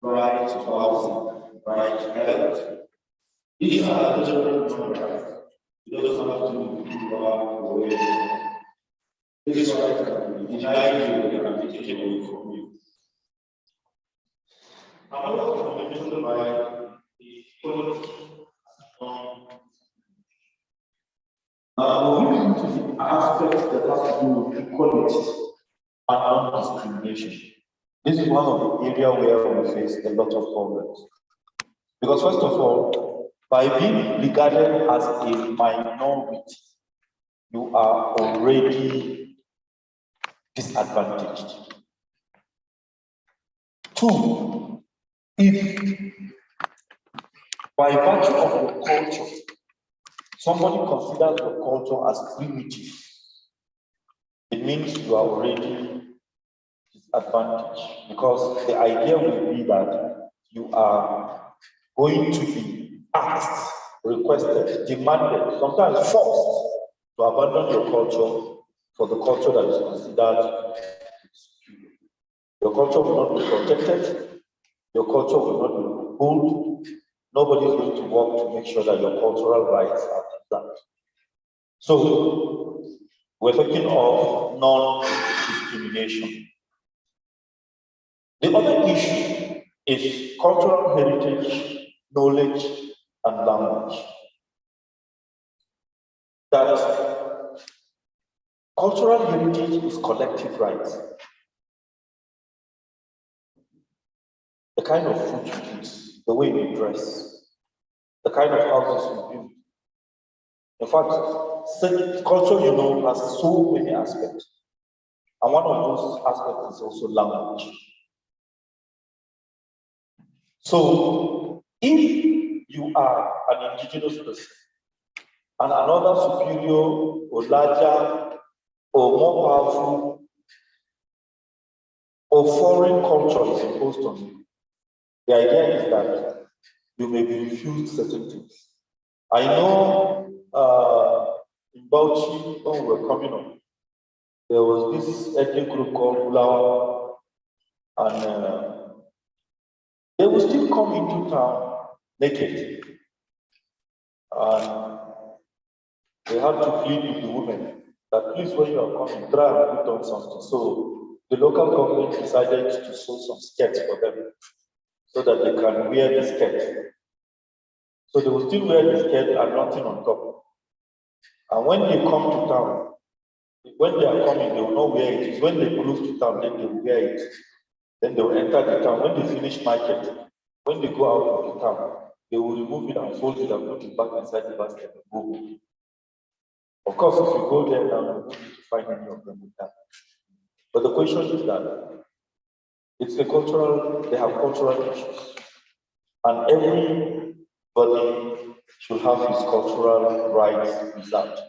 right to housing, right to health. These are legitimate rights. You don't have to give up away. This right can be denied you, can be taken away from you. Another fundamental right is equality. Now, we come to the aspects that have to do with equality and non-discrimination. This is one of the areas where we face a lot of problems. Because first of all, by being regarded as a minority, you are already disadvantaged. Two, if by virtue of your culture, somebody considers your culture as primitive, it means you are already disadvantaged, because the idea will be that you are going to be asked, requested, demanded, sometimes forced to abandon your culture for the culture that is considered superior. Your culture will not be protected, your culture will not be upheld. Nobody is going to work to make sure that your cultural rights are preserved. So, we're talking of non-discrimination. The other issue is cultural heritage, knowledge, and language. That cultural heritage is collective rights. The kind of food you eat, the way you dress, the kind of houses you build. In fact, culture, has so many aspects. And one of those aspects is also language. So, if you are an indigenous person and another superior or larger or more powerful or foreign culture is imposed on you, the idea is that you may be refused certain things. I know in Bauchi, when we were coming up, there was this ethnic group called Ulawa, and they will still come into town naked. And they had to plead with the women that please, when you are coming, try and put on something. So the local government decided to sew some skirts for them so that they can wear the skirt. So they will still wear the skirt and nothing on top. And when they come to town, when they are coming, they will not wear it. It's when they close to town, then they will wear it. Then they will enter the town. When they finish market, when they go out of the town, they will remove it and fold it and put it back inside the basket and go. Of course, if you go there now, you don't need to find any of them with that. But the question is that it's a cultural, they have cultural issues. And everybody should have his cultural rights preserved.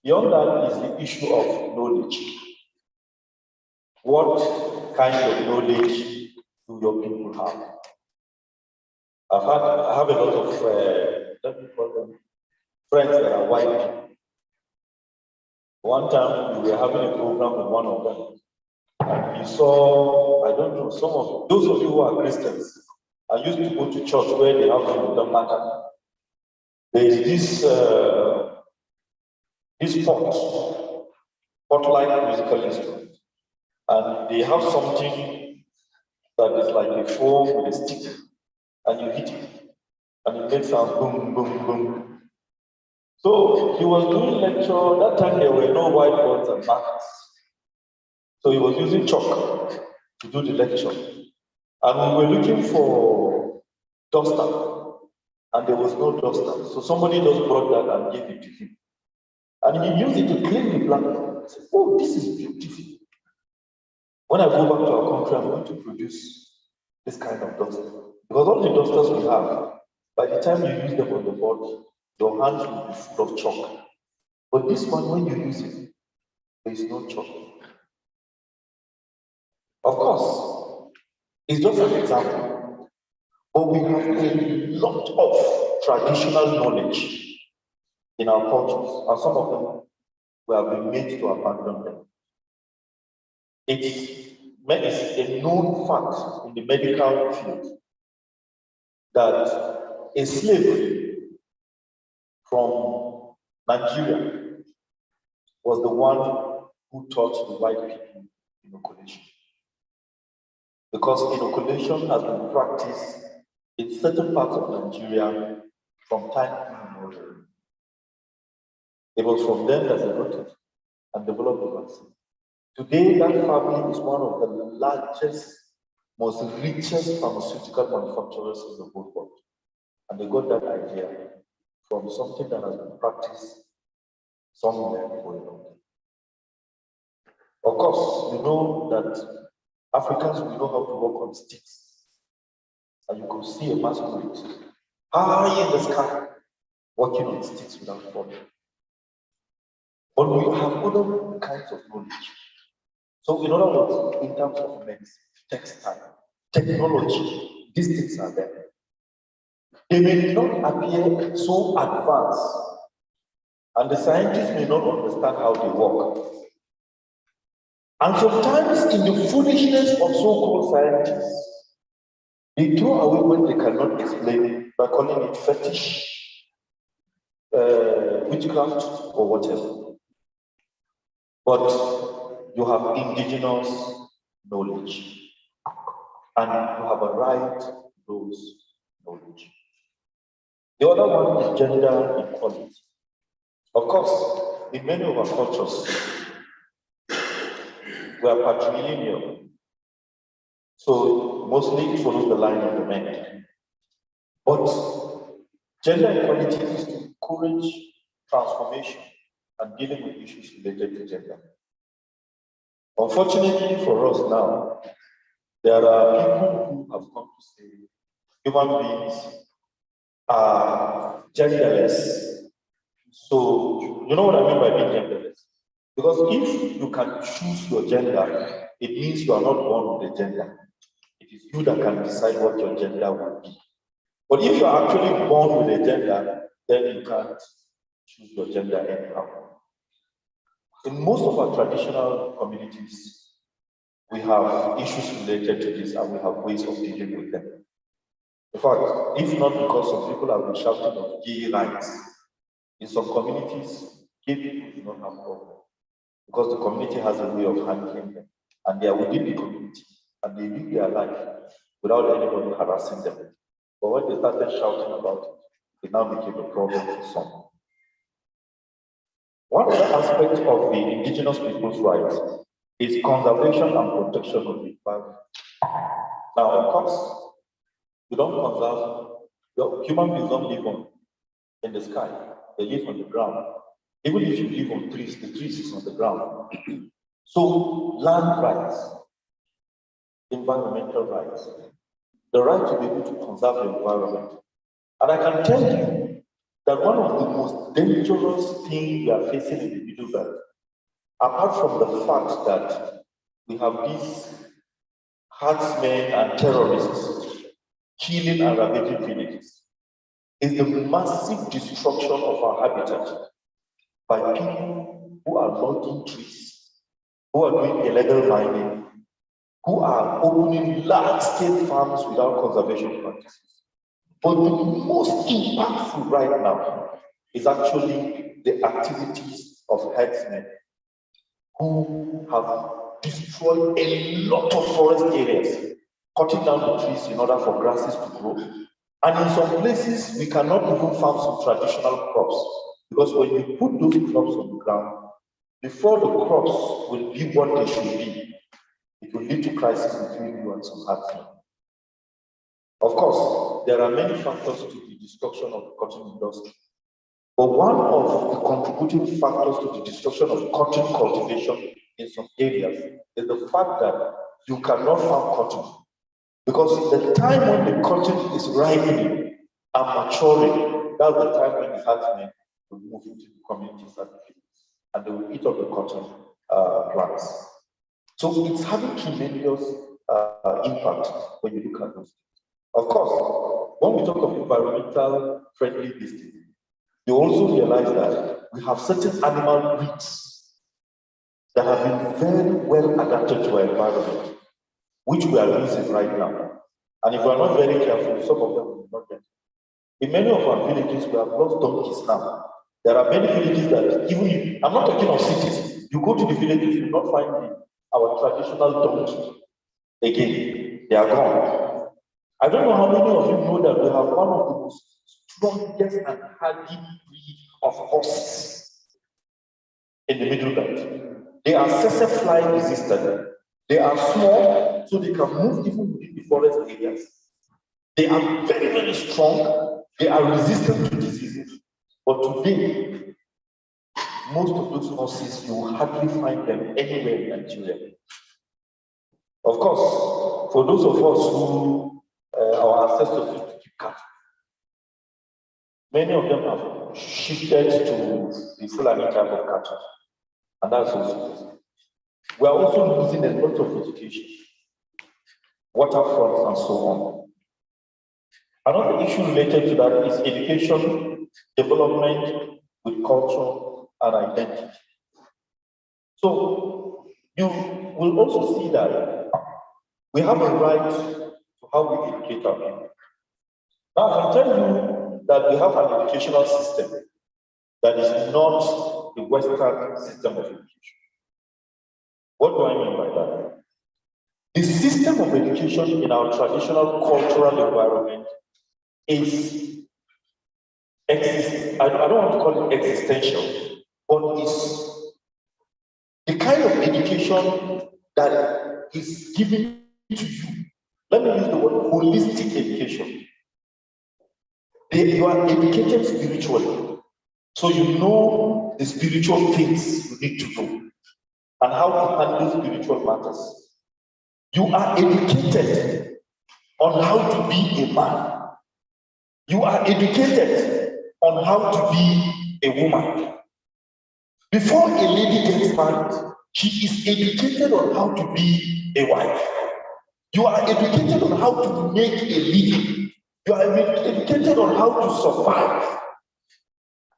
Beyond that is the issue of knowledge. What kind of knowledge do your people have? I have a lot of, let me call them, friends that are white people. One time we were having a program with one of them, and we saw, I don't know, some of those of you who are Christians, I used to go to church where they have the matter. There is this pot-like musical instrument, and they have something that is like a foam with a stick, and you hit it, and it makes sound boom, boom, boom. So he was doing lecture. That time there were no whiteboards and markers, so he was using chalk to do the lecture, and we were looking for duster, and there was no duster. So somebody just brought that and gave it to him. And he used it to clean the blackboard. I said, oh, this is beautiful. When I go back to our country, I'm going to produce this kind of duster. Because all the dusters we have, by the time you use them on the board, your hands will be full of chalk. But this one, when you use it, there is no chalk. Of course, it's just an example. But we have a lot of traditional knowledge in our cultures, and some of them we have been made to abandon them. It's It's a known fact in the medical field that a slave from Nigeria was the one who taught the white people inoculation. Because inoculation has been practiced in certain parts of Nigeria from time immemorial. It was from them that they got it and developed the vaccine. Today, that family is one of the largest, most richest pharmaceutical manufacturers in the whole world. And they got that idea from something that has been practiced somewhere for a long time. Of course, you know that Africans, we know how to work on sticks. And you could see a masquerade high in the sky, working on sticks without falling. But we have other kinds of knowledge. So in other words, in terms of medicine, textile, technology, these things are there. They may not appear so advanced, and the scientists may not understand how they work. And sometimes in the foolishness of so-called scientists, they throw away what they cannot explain by calling it fetish, witchcraft, or whatever. But you have indigenous knowledge, and you have a right to those knowledge. The other one is gender equality. Of course, in many of our cultures, we are patrilineal. So mostly it follows the line of the men. But gender equality is to encourage transformation and dealing with issues related to gender. Unfortunately for us now, there are people who have come to say human beings are genderless. So, you know what I mean by being genderless? Because if you can choose your gender, it means you are not born with a gender. It is you that can decide what your gender will be. But if you are actually born with a gender, then you can't choose your gender anyhow. In most of our traditional communities, we have issues related to this and we have ways of dealing with them. In fact, if not because some people have been shouting of gay rights, in some communities, gay people do not have problem because the community has a way of handling them and they are within the community and they live their life without anybody harassing them. But when they started shouting about it, it now became a problem for some. One other aspect of the indigenous people's rights is conservation and protection of the environment. Now, of course, you don't conserve, human beings don't live in the sky, they live on the ground. Even if you live on trees, the trees is on the ground. So, land rights, environmental rights, the right to be able to conserve the environment. And I can tell you that one of the most dangerous things we are facing in the Middle Belt, apart from the fact that we have these herdsmen and terrorists killing and ravaging villages, is the massive destruction of our habitat by people who are logging trees, who are doing illegal mining, who are opening large-scale farms without conservation practices. But the most impactful right now is actually the activities of herdsmen who have destroyed a lot of forest areas, cutting down the trees in order for grasses to grow. And in some places, we cannot even farm some traditional crops because when you put those crops on the ground, before the crops will be what they should be, it will lead to crisis between you and some herdsmen. Of course, there are many factors to the destruction of the cotton industry. But one of the contributing factors to the destruction of cotton cultivation in some areas is the fact that you cannot farm cotton. Because the time when the cotton is ripening and maturing, that's the time when the herdsmen will move into the communities and they will eat up the cotton plants. So it's having tremendous impact when you look at those. Of course, when we talk of environmental friendly business, you also realize that we have certain animal breeds that have been very well adapted to our environment. which we are using right now. And if we are not very careful, some of them will not get it. In many of our villages, we have lost donkeys now. There are many villages that even if, I'm not talking of cities, you go to the villages, you will not find our traditional donkey again. They are gone. I don't know how many of you know that we have one of the most strongest and hardy breed of horses in the Middle Belt. They are fly resistant. They are small, so they can move even within the forest areas. They are very, very strong. They are resistant to diseases. But today, most of those horses, you will hardly find them anywhere in Nigeria. Of course, for those of us who, our ancestors used to keep cattle, many of them have shifted to the Fulani type of cattle. And that's also. We are also losing a lot of education, waterfronts, and so on. Another issue related to that is education, development with culture and identity. So you will also see that we have a right to how we educate our people. Now I can tell you that we have an educational system that is not the Western system of education. What do I mean by that? The system of education in our traditional cultural environment is I don't want to call it existential, but it's the kind of education that is given to you. Let me use the word holistic education. You are educated spiritually, so you know the spiritual things you need to know and how to handle spiritual matters. You are educated on how to be a man. You are educated on how to be a woman. Before a lady gets married, she is educated on how to be a wife. You are educated on how to make a living. You are educated on how to survive,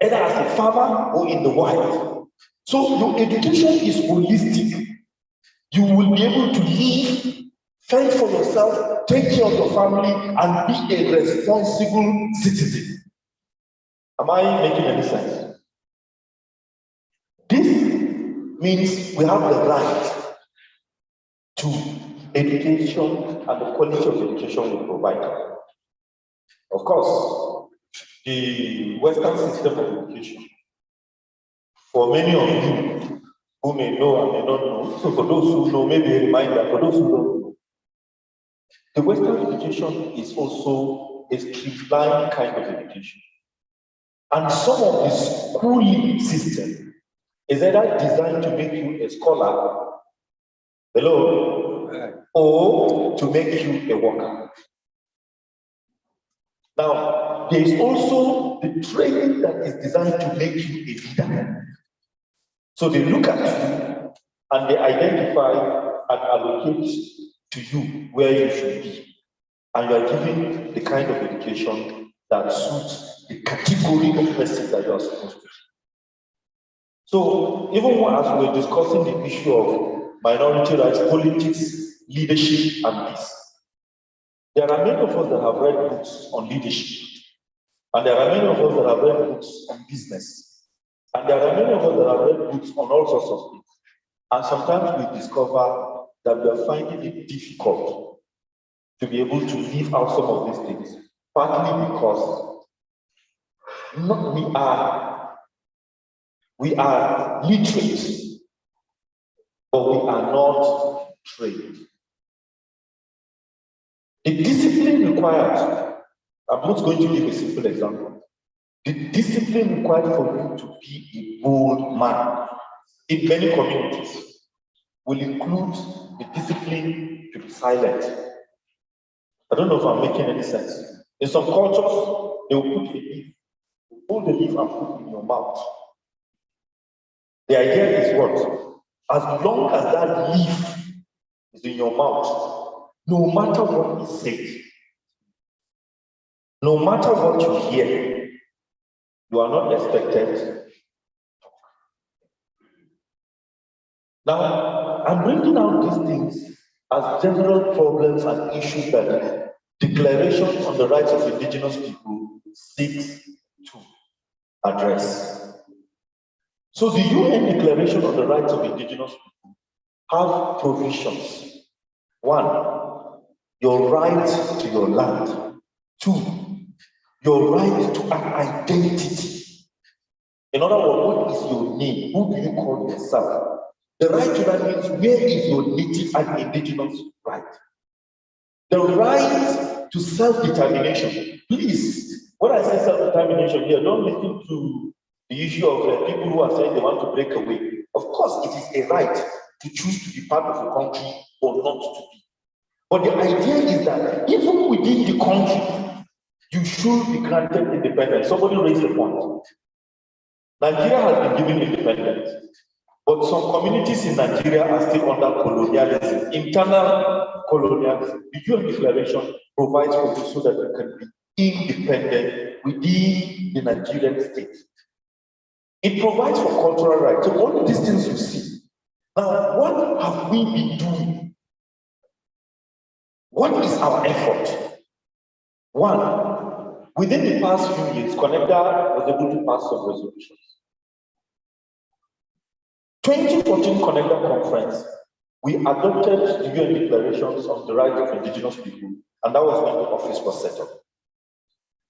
either as a farmer or in the wild. So your education is holistic. You will be able to live, fend for yourself, take care of your family, and be a responsible citizen. Am I making any sense? This means we have the right to education and the quality of education we provide. Of course, the Western system of education, for many of you who may know and may not know, so for those who know, maybe a reminder, for those who don't know, the Western education is also a streamlined kind of education. And some of the schooling system is either designed to make you a scholar, hello, or to make you a worker. Now, there is also the training that is designed to make you a leader. So they look at you and they identify and allocate to you where you should be. And you are given the kind of education that suits the category of person that you are supposed to be. So even as we're discussing the issue of minority rights, politics, leadership, and peace, there are many of us that have read books on leadership, and there are many of us that have read books on business, and there are many of us that have read books on all sorts of things. And sometimes we discover that we are finding it difficult to be able to live out some of these things, partly because we are literate, but we are not trained. The discipline required, I'm not going to give a simple example. The discipline required for you to be a bold man in many communities will include the discipline to be silent. I don't know if I'm making any sense. In some cultures, they will put a leaf, hold the leaf and put it in your mouth. The idea is what? As long as that leaf is in your mouth, no matter what is said, no matter what you hear, you are not expected. Now, I'm bringing out these things as general problems and issues that the Declaration on the Rights of Indigenous People seeks to address. So the UN Declaration on the Rights of Indigenous People have provisions. 1, your right to your land. 2, your right to an identity. In other words, what is your name? Who do you call yourself? The right to that means where is your native and indigenous right? The right to self-determination. Please, when I say self-determination here, don't listen to the issue of people who are saying they want to break away. Of course, it is a right to choose to be part of a country or not to be. But the idea is that even within the country, you should be granted independence. Somebody raised the point. Nigeria has been given independence, but some communities in Nigeria are still under colonialism, internal colonialism. The UN Declaration provides for this so that we can be independent within the Nigerian state. It provides for cultural rights. So all of these things you see. Now, what have we been doing? What is our effort? 1, within the past few years, Conaecda was able to pass some resolutions. 2014 Conaecda conference, we adopted the UN declarations of the rights of indigenous people, and that was when the office was set up.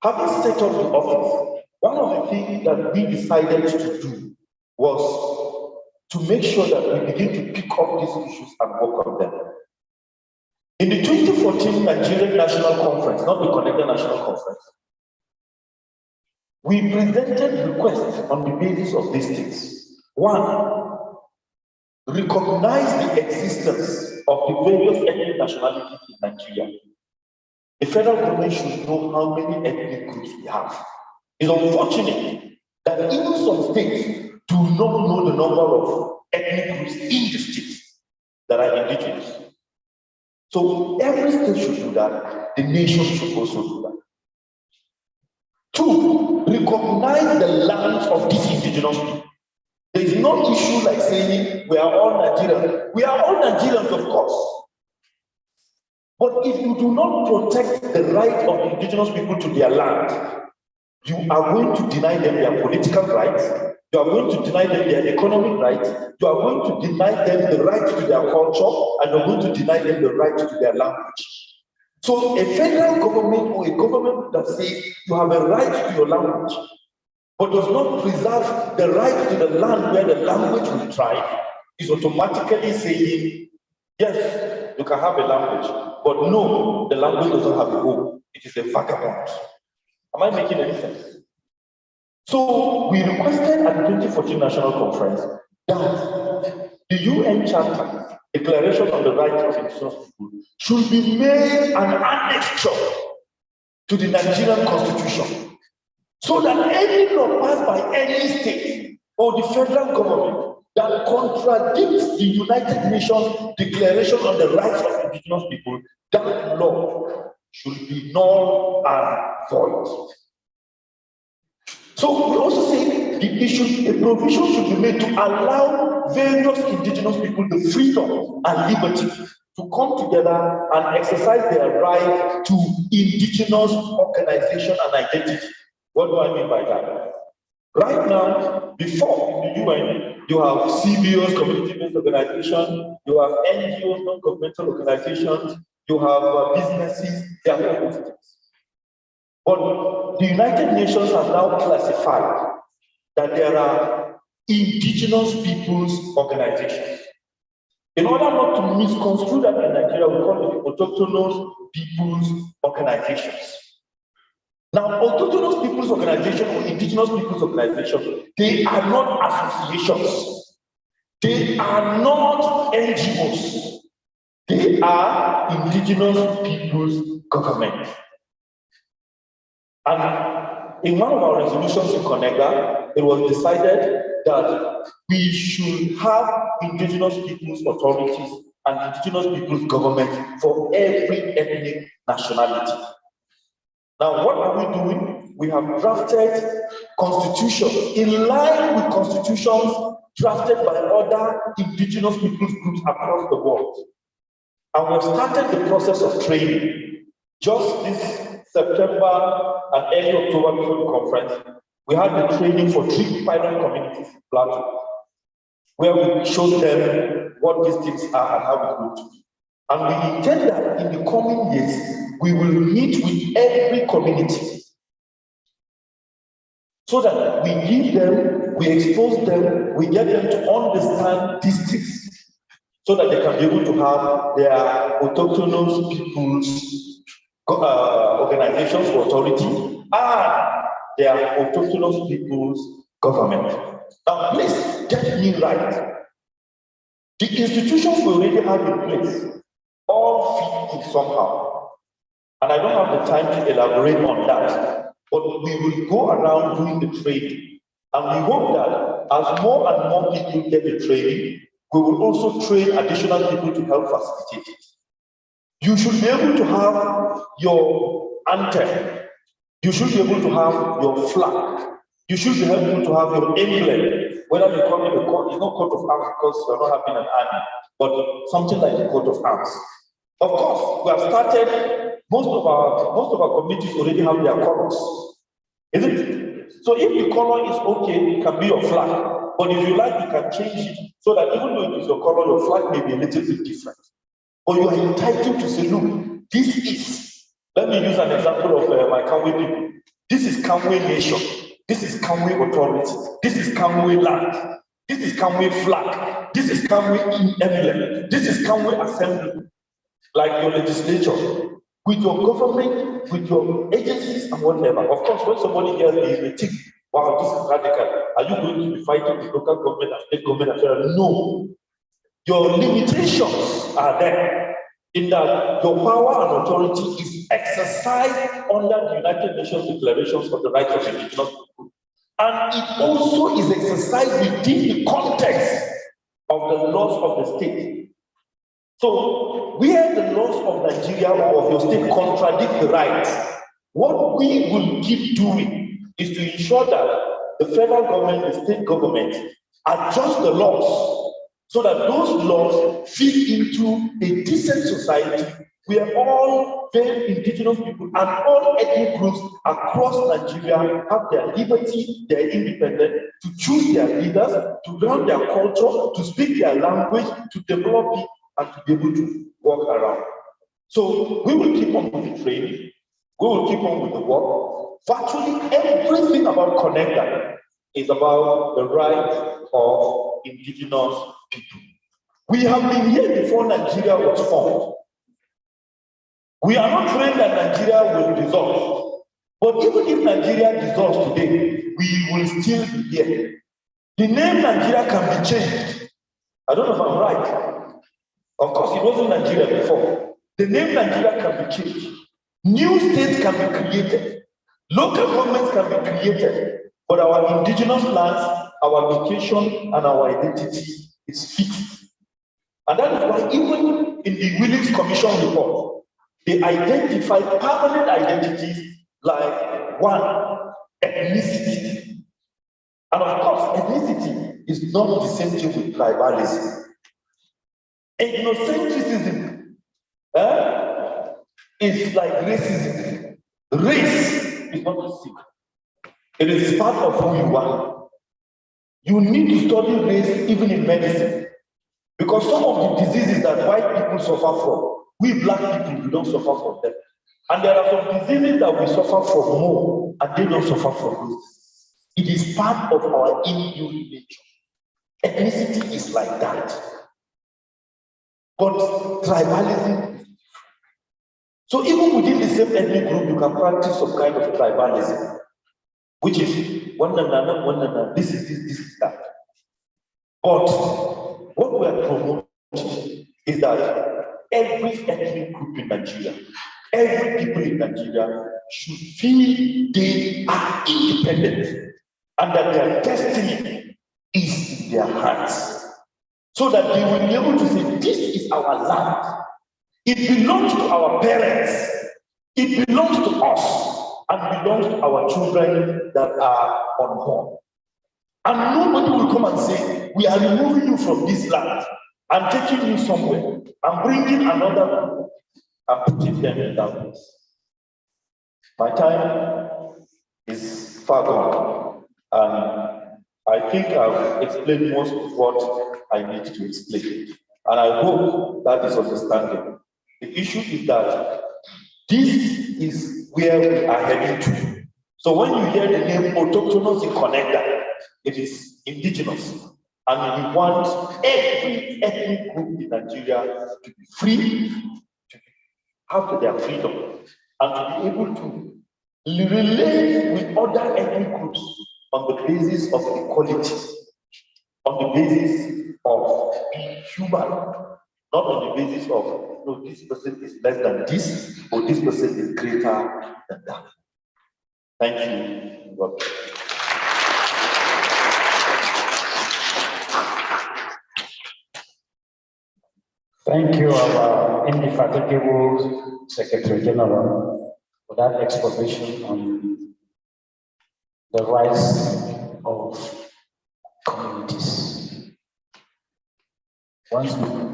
Having set up the office, one of the things that we decided to do was to make sure that we begin to pick up these issues and work on them. In the 2014 Nigerian National Conference, not the Conaecda National Conference, we presented requests on the basis of these things. 1, recognize the existence of the various ethnic nationalities in Nigeria. The federal government should know how many ethnic groups we have. It's unfortunate that even some states do not know the number of ethnic groups in the states that are indigenous. So every state should do that. The nation should also do that. 2, recognize the lands of these indigenous people. There is no issue like saying we are all Nigerians. We are all Nigerians, of course. But if you do not protect the right of the indigenous people to their land, you are going to deny them their political rights, you are going to deny them their economic rights, you are going to deny them the right to their culture, and you are going to deny them the right to their language. So a federal government or a government that says you have a right to your language, but does not preserve the right to the land where the language will thrive, is automatically saying, yes, you can have a language, but no, the language doesn't have a home. It is a vagabond. Am I making any sense? So we requested at the 2014 National Conference that the UN Charter, Declaration on the Rights of Indigenous People, should be made an annexure to the Nigerian Constitution, so that any law passed by any state or the federal government that contradicts the United Nations Declaration on the Rights of Indigenous People, that law should be null and void. So we also say a provision should be made to allow various indigenous people the freedom and liberty to come together and exercise their right to indigenous organization and identity. What do I mean by that? Right now, before in the UN, you have CBOs, community-based organizations, you have NGOs, non-governmental organizations, you have businesses, they are all those things. But the United Nations have now classified that there are indigenous peoples organizations. In order not to misconstrue that in Nigeria, we call it autochthonous peoples organizations. Now, autochthonous peoples organization or indigenous peoples organization, they are not associations. They are not NGOs. They are indigenous peoples government. And in one of our resolutions in Conaecda, it was decided that we should have indigenous peoples authorities and indigenous peoples government for every ethnic nationality. Now, what are we doing? We have drafted constitutions in line with constitutions drafted by other indigenous peoples groups across the world. And we've started the process of training. Just this September and early October before the conference, we had the training for 3 pilot communities in Plateau, where we showed them what these things are and how it will be. And we intend that in the coming years, we will meet with every community so that we give them, we expose them, we get them to understand these things so that they can be able to have their autonomous people's organizations for authority and their autonomous people's government. Now, please get me right. The institutions we already have in place all fit somehow. And I don't have the time to elaborate on that, but we will go around doing the training. And we hope that as more and more people get the training, we will also train additional people to help facilitate it. You should be able to have your anthem. You should be able to have your flag. You should be able to have your emblem, whether you call it a coat, it's not coat of arms because you're not having an army, but something like a coat of arms. Of course, we have started, most of our communities already have their colors, isn't it? So if the color is okay, it can be your flag. But if you like, you can change it so that even though it is your color, your flag may be a little bit different. But you are entitled to say, look, this is, let me use an example of my Kanwe people. This is Kanwe nation. This is Kanwe authority. This is Kanwe land. This is Kanwe flag. This is Kanwe emblem. This is Kanwe assembly. Like your legislature, with your government, with your agencies and whatever. Of course, when somebody hears me, they think, wow, this is radical. Are you going to be fighting the local government and state government? No. Your limitations are there in that your power and authority is exercised under the United Nations Declarations of the Rights of Indigenous People. And it also is exercised within the context of the laws of the state. So, where the laws of Nigeria or of your state contradict the rights, what we will keep doing is to ensure that the federal government, the state government adjust the laws so that those laws fit into a decent society where all very indigenous people and all ethnic groups across Nigeria have their liberty, their independence, to choose their leaders, to learn their culture, to speak their language, to develop it, and to be able to walk around. So we will keep on with the training, we will keep on with the work. Virtually everything about Conaecda is about the rights of indigenous people. We have been here before Nigeria was formed. We are not praying that Nigeria will dissolve. But even if Nigeria dissolves today, we will still be here. The name Nigeria can be changed. I don't know if I'm right. Of course, it wasn't Nigeria before. The name Nigeria can be changed. New states can be created. Local governments can be created. But our indigenous lands, our location, and our identity is fixed. And that is why even in the Willings Commission report, they identify permanent identities like one, ethnicity. And of course, ethnicity is not the same thing with tribalism. Ethnocentrism is like racism. Race is not the same. It is part of who you are. You need to study race even in medicine. Because some of the diseases that white people suffer from, we black people, we don't suffer from them. And there are some diseases that we suffer from more, and they don't suffer from those. It is part of our inbuilt nature. Ethnicity is like that. But tribalism, so even within the same ethnic group, you can practice some kind of tribalism, which is one another, this is that. But what we are promoting is that every ethnic group in Nigeria, every people in Nigeria should feel they are independent and that their destiny is in their hands. So that they will be able to say, this is our land. It belongs to our parents. It belongs to us and belongs to our children that are unborn. And nobody will come and say, we are removing you from this land. and taking you somewhere and bringing another group and putting them in that place. My time is far gone, and I think I've explained most of what I need to explain, and I hope that is understanding. The issue is that this is where we are heading to. So when you hear the name autochthonous in Conaecda, it is indigenous, and we want every ethnic group in Nigeria to be free, to have their freedom, and to be able to relate with other ethnic groups on the basis of equality, on the basis of being human, not on the basis of, no, this person is less than this, or this person is greater than that. Thank you. God. Thank you, our indefatigable Secretary General, for that exposition on the rights of communities. Once more.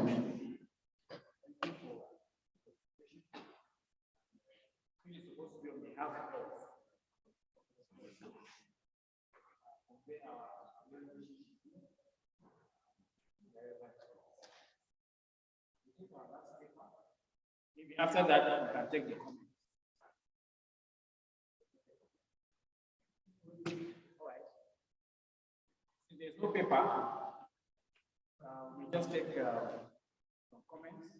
Maybe after that, you can take the comments. All right. If there's no paper, we just take some comments.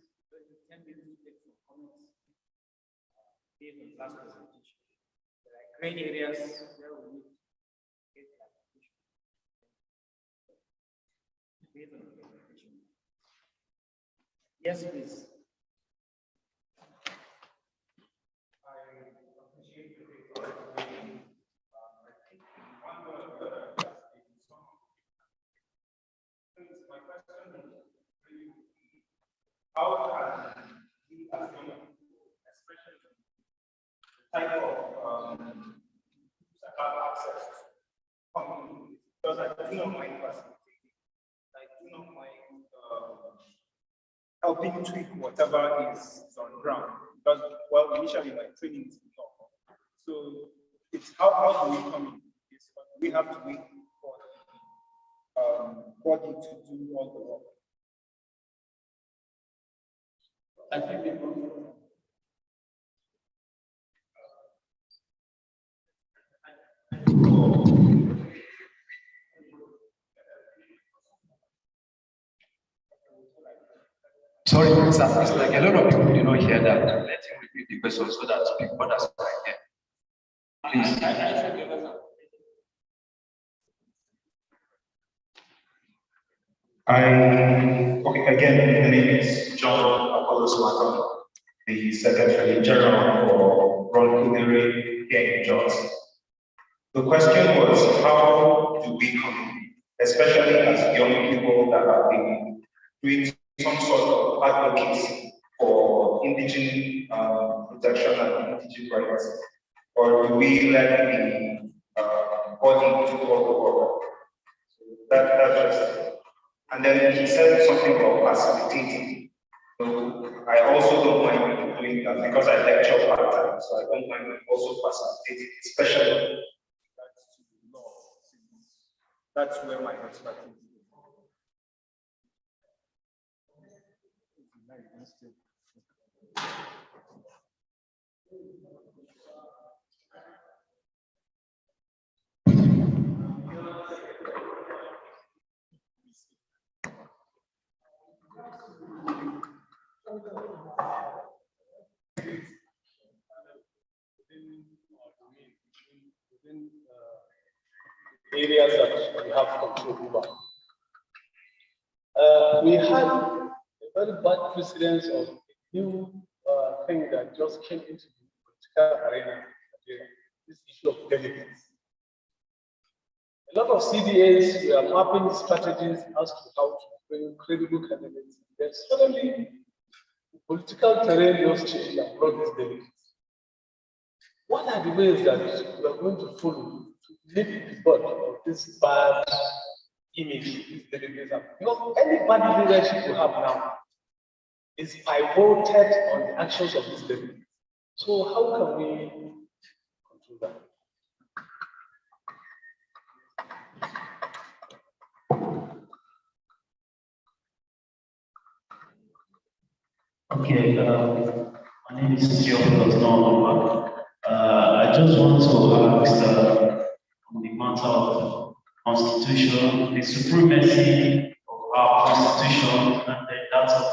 10 minutes to take some comments based on last presentation. There are gray areas where we need to get clarification based on the presentation. Yes, please. How can we as young people, especially the type of have access to community? Because I do not mind facilitating, I do not mind helping tweak whatever is on ground. Because, well, initially my training is before. So it's how do we come in? We have to wait for the body to do all the work. I think people. Sorry, sir, it's like a lot of people do not hear that. Let him repeat the question so that people understand. Please. Okay, again, my name is John Apollos Martin, the Secretary General for Ron Kudere here in Jos. The question was, how do we come, especially as young people that have been doing some sort of advocacy for indigenous protection and indigenous rights, or do we let the body to all the work? That's just it. And then he said something about facilitating. So I also don't mind doing that because I lecture part-time, so I don't mind also facilitating, especially. That's where my expertise is. Areas that we have control over. We had a very bad precedence of a new thing that just came into the political arena, this issue of delegates. A lot of CDAs were mapping strategies as to how to bring credible candidates. Then suddenly, the political terrain just changed and brought these delegates. What are the ways that we are going to follow to nip the bud of this bad image these delegates have. Because any bad leadership you have now is pivoted on the actions of these delegates. So how can we control that? Okay, my name is Theophilus Noah. I just want to ask on the matter of constitution, the supremacy of our constitution, and then that of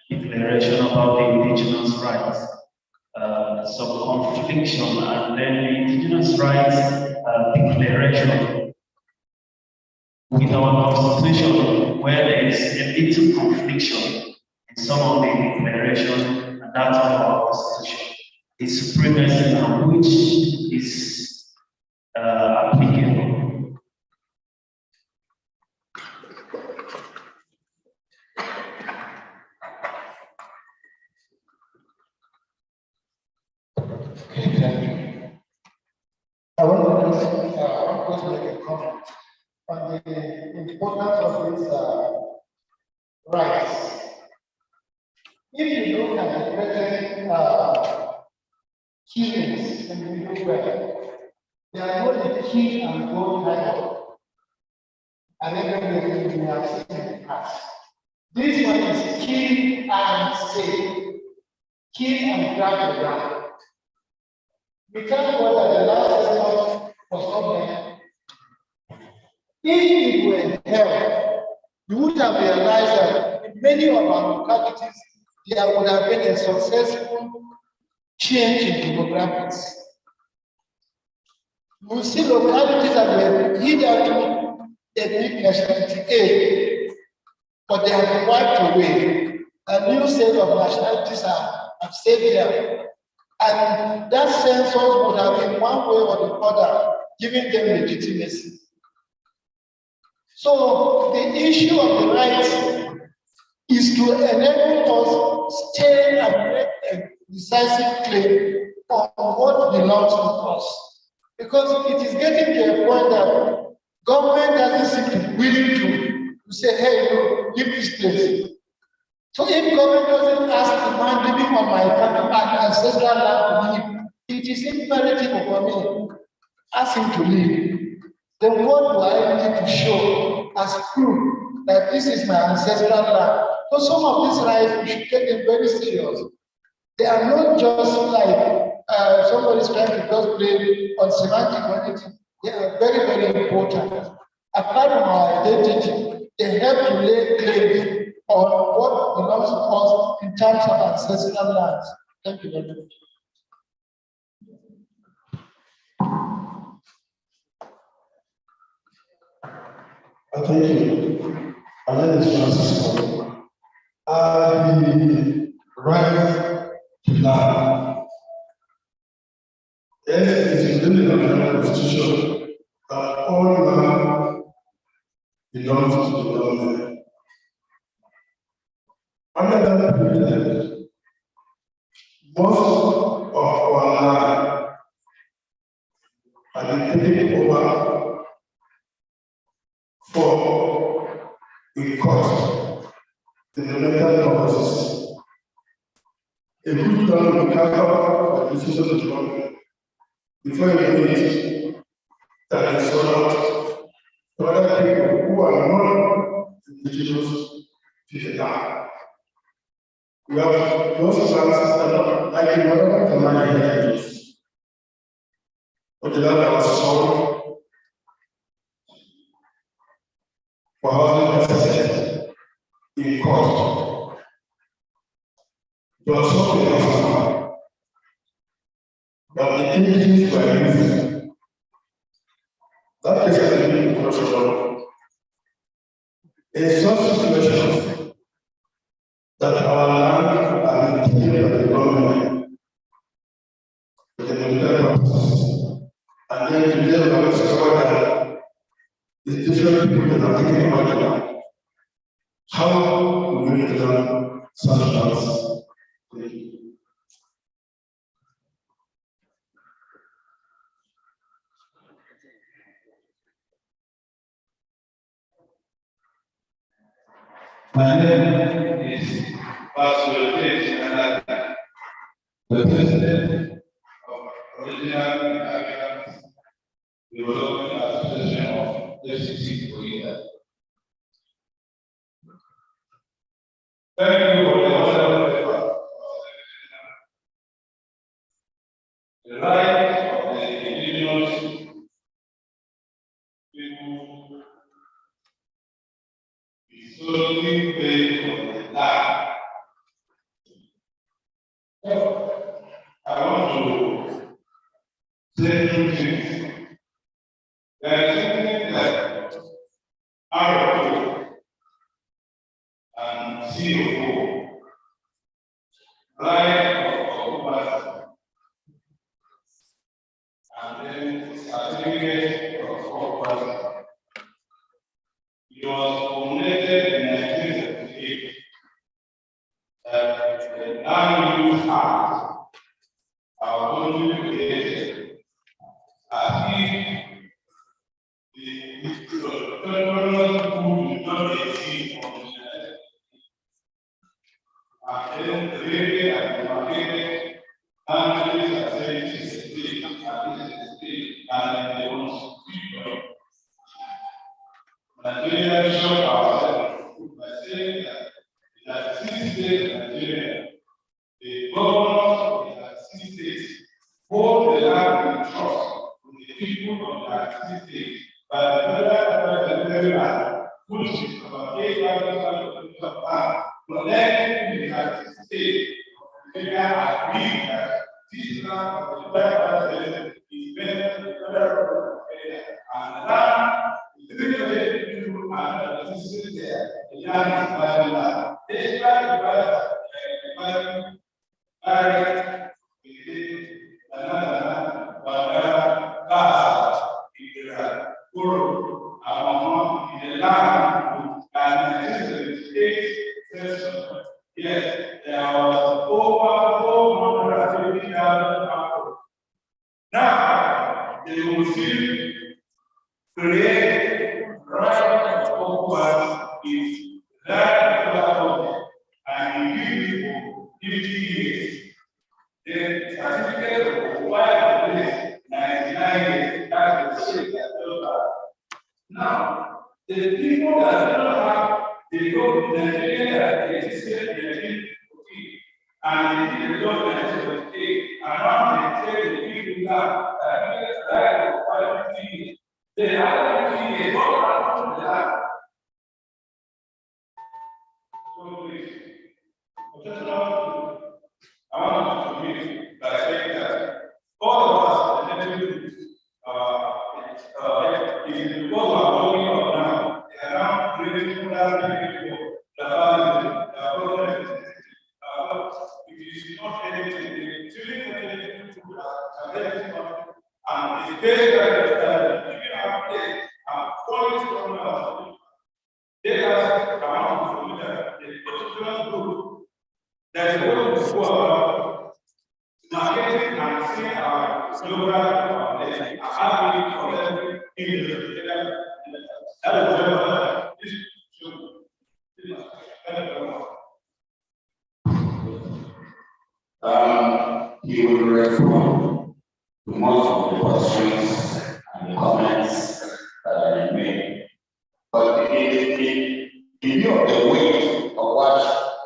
declaration about the indigenous rights, some confliction, and then the indigenous rights declaration with our constitution, where there is a little confliction in some of the declaration and that of our constitution, the supremacy now, which is applicable. I want to make a comment on the importance of these rights. If you look at the present killings in the middle west, they are not the kill and go kind of arrangement we have seen in the past. This one is kill and stay, kill and grab the ground. We thank God that the last session was not there. If it were held, you would have realized that in many of our localities, there would have been a successful change in demographics. You will see localities that were hitherto ethnic nationality A, but they have been wiped away. A new set of nationalities have stayed there. And that census would have been one way or the other giving them legitimacy. So the issue of the rights is to enable us stay and make a decisive claim on what belongs to us. Because it is getting to a point that government doesn't seem to be willing to say, hey, no, leave this place. So if government doesn't ask the man living on my ancestral land to leave, it is imperative for me, ask him to leave. Then what do I need to show as proof that this is my ancestral land? So some of these rights, we should take them very serious. They are not just like somebody's trying to just play on semantic or anything. They are very, very important. Apart from our identity, they help to lay claim on what belongs to us in terms of ancestral lands. Thank you very much. Thank you. My name is Francis. The right to land. Yes, it is written in the Constitution that all land belongs to the government. Under that privilege, most of our land are taken over for a cost in the mental purposes. A good plan will carry out the decision of the government before you know it, that is sold to other people who are not indigenous to the land. We have those lands that are like the one of my heritage. But the land that was sold for housing purposes in court. It was sold in Africa, but the images were used. That is a really important. In such situations, that our land are taken by the government with the military purposes, and then today we have discovered that the different people that are taking over the land. How will we learn such lands? My name is Pastor James Anaka, the president of Original American Development Association of FCC Conaecda. Thank you for the wonderful the right of the indigenous people is solely based on the land. So, I want to say two things. There is something that RFO and CFO, right of occupancy, and then certificate of occupancy. It was formulated in 1978 that the Land Use Act are only created as if the federal school did not exist on the land. And then the lady and the market handles the state and the constitution. Nigeria showed ourselves by saying that since states in Nigeria, the governors of the states hold the land in trust from the people of the states by the federal land, which is about 8,000 of land, collected in the state of Nigeria agreed that this land of the federal is better than the federal of Nigeria, and land is really people and the system there, the land is value land. This land is value direct within another in the land and the state session. Yes, there was over 450,000 people. Now they will still create right of occupancy is that platform and give people 50 years. The certificate of why place 99 years, that's the shit that does that. Now, the people that do not have the law in Nigeria that existed in 1914 and the law in 1948, and now they say the people that died of 50 years. They have 50 years, what happened to that? So please, I want to begin by saying that all of us, is because we are working on now. They are now creating people, it is not anything. It is really anything and it's based on giving our place and quality from us. They are around the particular group that is going to go about marketing and seeing our global and having for them in the he will respond to most of the questions and the comments that I made. But in view of the weight of what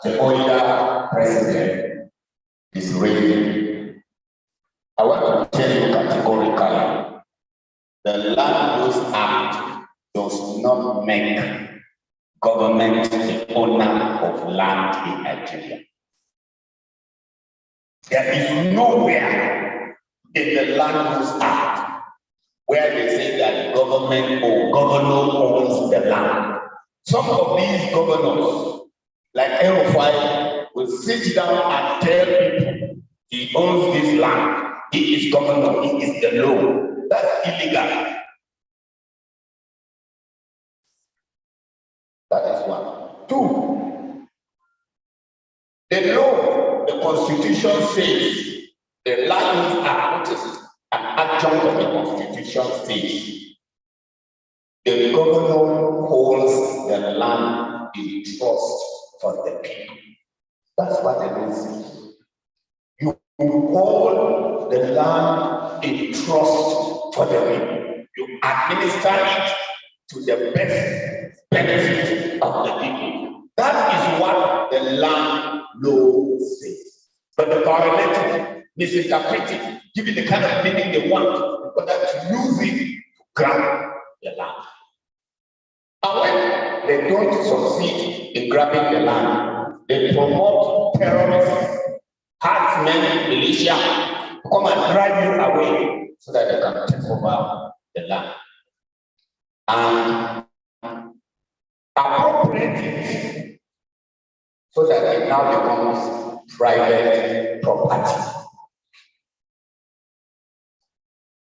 the Conaecda president is raising, I want to tell you categorically, the Land Use Act does not make government the owner of land in Nigeria. There is nowhere in the Land Use Act where they say that government or governor owns the land. Some of these governors, like El-Rufai, will sit down and tell people he owns this land. He is governor, he is the law. That's illegal. That is one. Two, the law, the constitution says, the Land Use Act, which is an adjunct of the constitution, says, the governor holds the land in trust for the people. That's what the law says. You hold the land in trust for the people. You administer it to the best benefit of the people. That is what the land law says. But the violator misinterpret it, give it the kind of meaning they want, because that use it to grab the land. And when they don't succeed in grabbing the land, they promote terrorists, herdsmen, militia, to come and drive you away so that they can take over the land. And appropriate it so that it now becomes private property.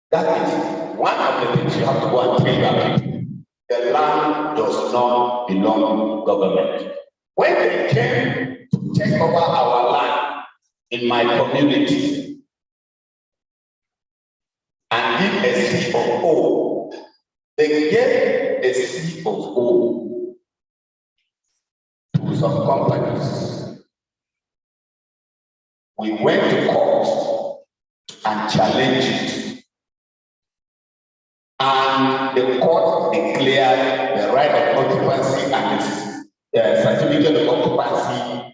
That is one of the things you have to go and tell your people. The land does not belong to government. When they came to take over our land in my community and give a C of O, they gave a C of O to some companies. We went to court and challenged it. And the court declared the right of occupancy and the certificate of occupancy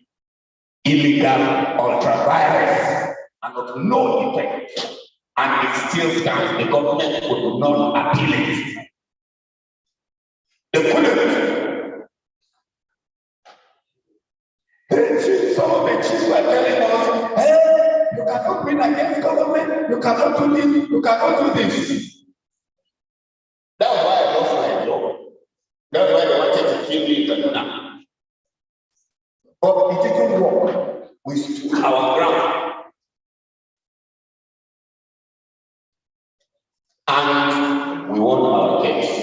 illegal, ultra-virus, and of no effect. And it still stands. The government could not appeal it. They couldn't. Some of the chiefs were telling us, hey, you cannot win against government, you cannot do this, you cannot do this. That's why I lost my job. That's why they wanted to kill me in Kaduna. But it didn't work. We stood our ground. And we won our case.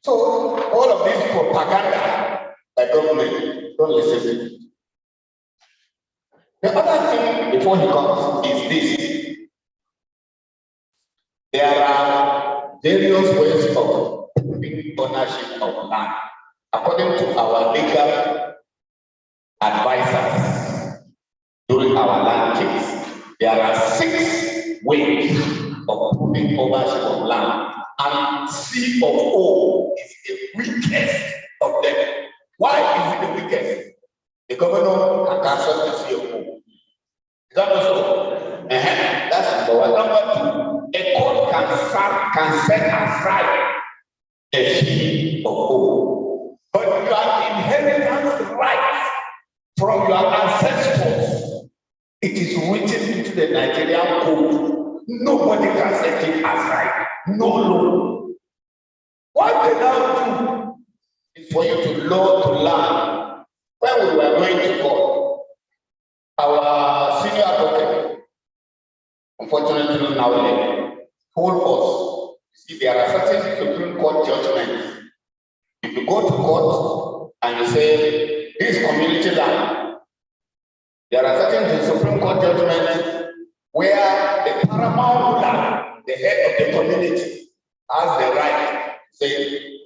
So all of this propaganda by government, don't listen to it. The other thing before he comes is this. There are various ways of proving ownership of land. According to our legal advisors during our land case, there are 6 ways of proving ownership of land. And C of O is the weakest of them. Why is it the weakest? The governor can cancel the C of O. Is that also? That's number one. Number 2, a court can set aside a fee of O. But your inheritance right from your ancestors, it is written into the Nigerian code. Nobody can set it aside. No law. What they now do is for you to learn. When we were going to court, our senior advocate, unfortunately now told us, see, there are certain Supreme Court judgments. If you go to court and you say, this community land, there are certain Supreme Court judgments where the paramount ruler, the head of the community, has the right to say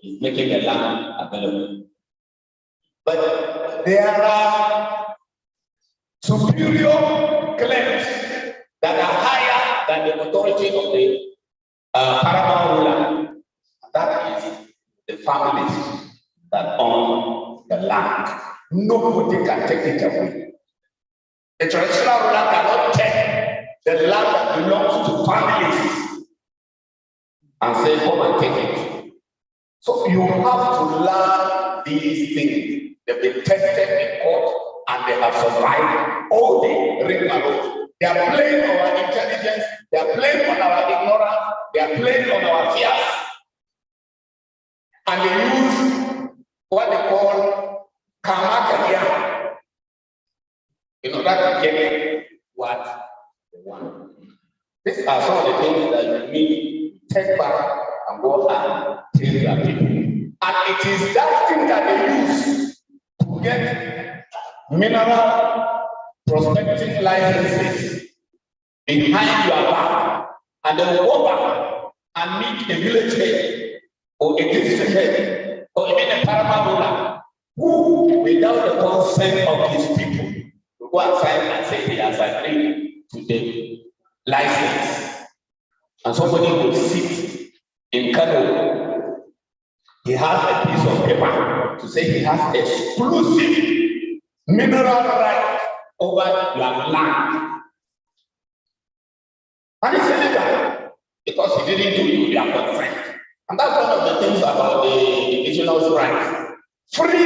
he's making the land available. But there are superior claims that are higher than the authority of the paramount ruler. That is the families that own the land. Nobody can take it away. The traditional ruler cannot take the land that belongs to families and say, come and take it. So you have to learn these things. They've been tested in court and they have survived all the rigmarole. They are playing on our intelligence, they are playing on our ignorance, they are playing on our fears. And they use what they call karma in order to get what they want. These are some of the things that you need to take back and go and tell your people. And it is that thing that they use to get mineral prospecting licenses behind your back, and they will go back and meet a village head or a district head or even a paramount ruler who, without the consent of his people, will go outside and say he has agreed to the license. And somebody will sit in Kano. He has a piece of paper to say he has exclusive mineral right over your land. And it's illegal because he didn't do their consent. And that's one of the things about the indigenous rights. Free,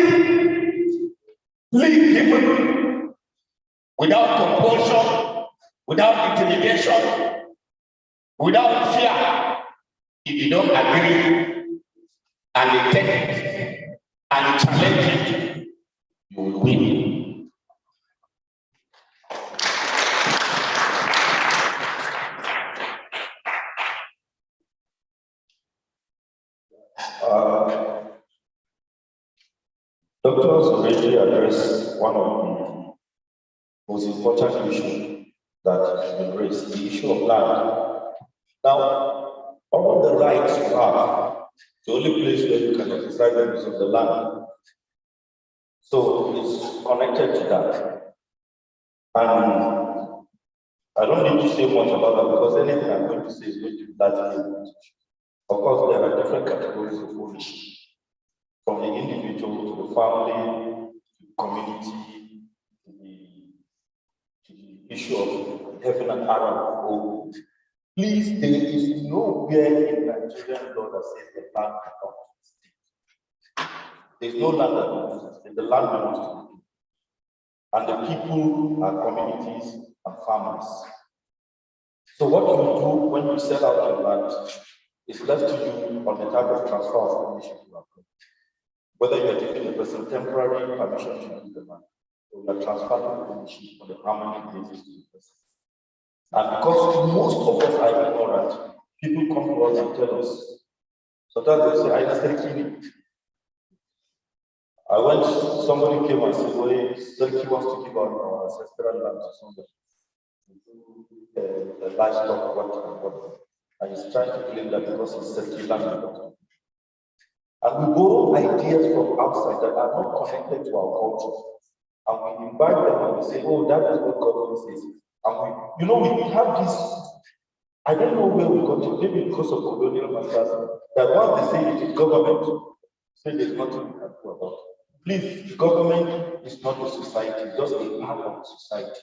given, without compulsion, without intimidation, without fear. If you don't agree and you take it and you challenge it, you will win. Doctors already addressed one of the most important issues that has been raised, the issue of land. Now, all the rights you have, the only place where you can exercise them is on the land. So it's connected to that. And I don't need to say much about that because anything I'm going to say is going to be largely about. Of course, there are different categories of ownership, from the individual to the family, to the community, to the issue of heaven and Arab old. Please, there is nowhere in Nigerian law that says the land belongs to the state. There's no land that belongs to the state. The land belongs to the people. And the people are communities and families. So what you do when you sell out your land is left to you on the type of transfer of ownership you have. Whether you are giving a person temporary permission to use the land, or you are transferring ownership on a permanent basis to the person. And because most of us are ignorant, people come to us and tell us. Sometimes they say, I understand killing. Somebody came and said, well, Selki wants to give our ancestral land to somebody. The livestock, what. And he's trying to claim that because it's Selki land. And we borrow ideas from outside that are not connected to our culture. And we invite them and we say, oh, that is what God says. And we have this, I don't know where we got it, maybe because of colonial masters, that once they say it is government, say there's nothing we can do about it. Please, government is not a society, it's just a part of the society.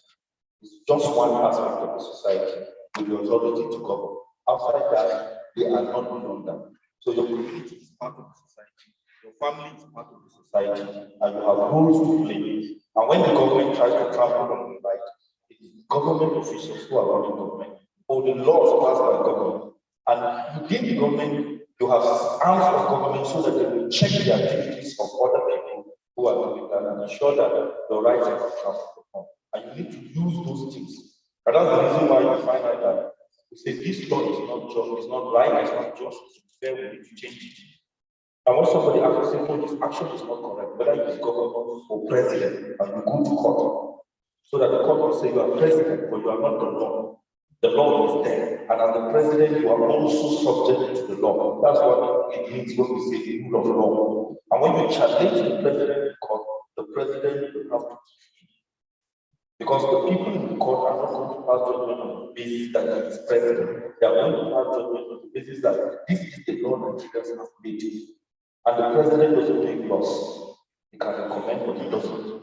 It's just one aspect of the society with the authority to govern. Outside that, they are not beyond that. So your community is part of the society, your family is part of the society, and you have roles to play. And when the government tries to trample on the right, it is government officials who are running government, or the laws passed by government. And within the government, you have arms of government so that they will check the activities of other people who are doing that and ensure that the rights are trampled upon. And you need to use those things. And that's the reason why you find out that we say this law is not just, it's not right, it's not just, it's fair, we need to change it. And when somebody asks, say, no, this action is not correct, whether it is governor or president, and you go to court, so that the court will say you are president, but you are not the law. The law is there, and as the president, you are also subject to the law. That's what it means when we say the rule of law. And when you challenge the president in court, the president will have to defend. Because the people in the court are not going to pass judgment on the basis that he is president. They are going to pass judgment on the basis that this is the law Nigerians have made. And the president doesn't make laws. He can recommend, but he doesn't.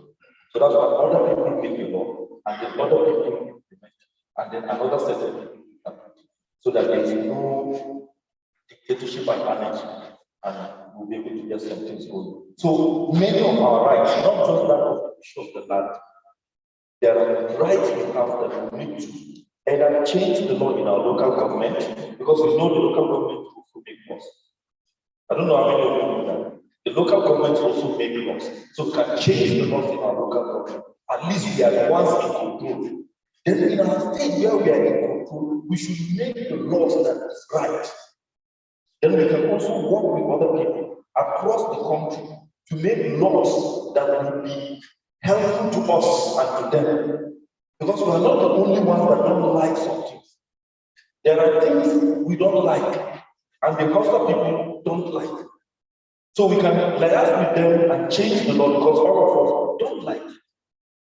So that's why other people make the law, and then other people implement, and then another set of people implement. So that there is no dictatorship and anarchy, and we'll be able to get some things going. So many of our rights, not just that of the issue of the land, there are rights we have that we need to either change the law in our local government, because we know the local government also make laws. I don't know how many of you know that. The local governments also make laws. So we can change the laws in our local government. At least we are the ones in control. Then in our state where we are in control, we should make the laws that is right. Then we can also work with other people across the country to make laws that will be helpful to us and to them. Because we are not the only ones that don't like something. There are things we don't like. and the Hausa people don't like. So we can liaise with them and change the law because all of us don't like.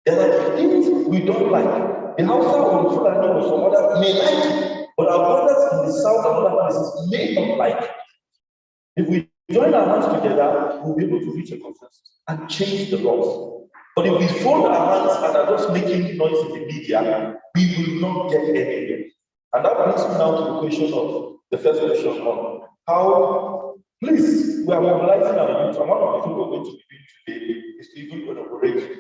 There are things we don't like. The Hausa or the Fulani or some others may like it, but our brothers in the south and other places may not like it. If we join our hands together, we'll be able to reach a consensus and change the laws. But if we fold our hands and are just making noise in the media, we will not get anywhere. And that brings me now to the question of the first question on how, please, we are mobilizing our youth, and one of the things we're going to be doing today is to even collaborate.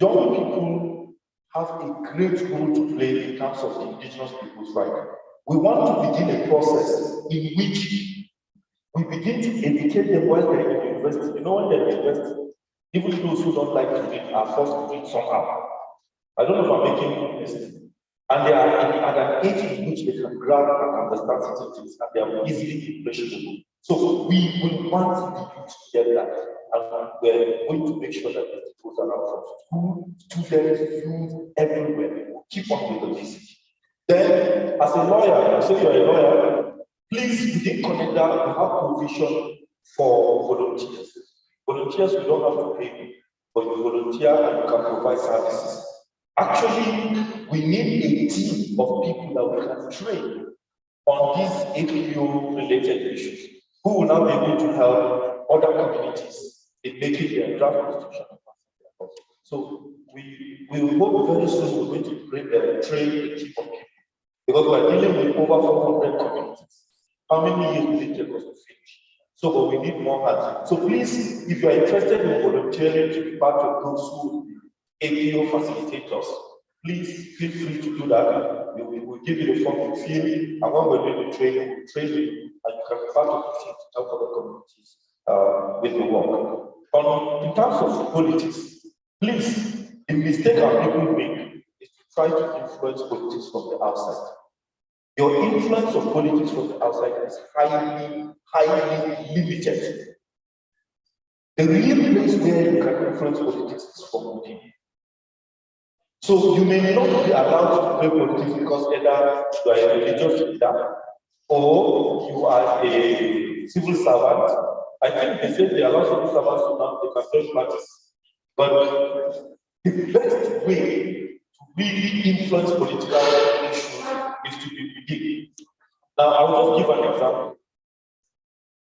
Young people have a great role to play in terms of indigenous people's rights. We want to begin a process in which we begin to educate them while they're in university. You know, when they're in university, even those who don't like to read are forced to read somehow. I don't know if I'm making this. And they are at an age in which they can grab and understand certain things, and they are easily impressionable. So we will want the youth to get that, and we're going to make sure that it goes around from school, students, youth, everywhere. We'll keep on with the message. Then, as a lawyer, say you're a lawyer, please, within Conaecda, we have provision for volunteers. Volunteers, we don't have to pay, but you volunteer and you can provide services. Actually, we need a team of people that we can train on these APO-related issues, who will now be able to help other communities in making their draft constitution. So we hope very soon we're going to train a team of people, because we're dealing with over 400 communities. How many years will it take us to finish? So, but we need more hands. So please, if you are interested in volunteering to be part of those who APO facilitators, please feel free to do that. We will give you the form to fill, and when we're doing the training, we'll train you, and you can be part of the team to help other communities with the work. In terms of politics, please, the mistake our people make is to try to influence politics from the outside. Your influence of politics from the outside is highly limited. The real place where you can influence politics is from within. So you may not be allowed to play politics because either you are a religious leader or you are a civil servant. I think they say they allow civil servants to now they can join parties. But the best way to really influence political issues is to be within. Now I'll just give an example.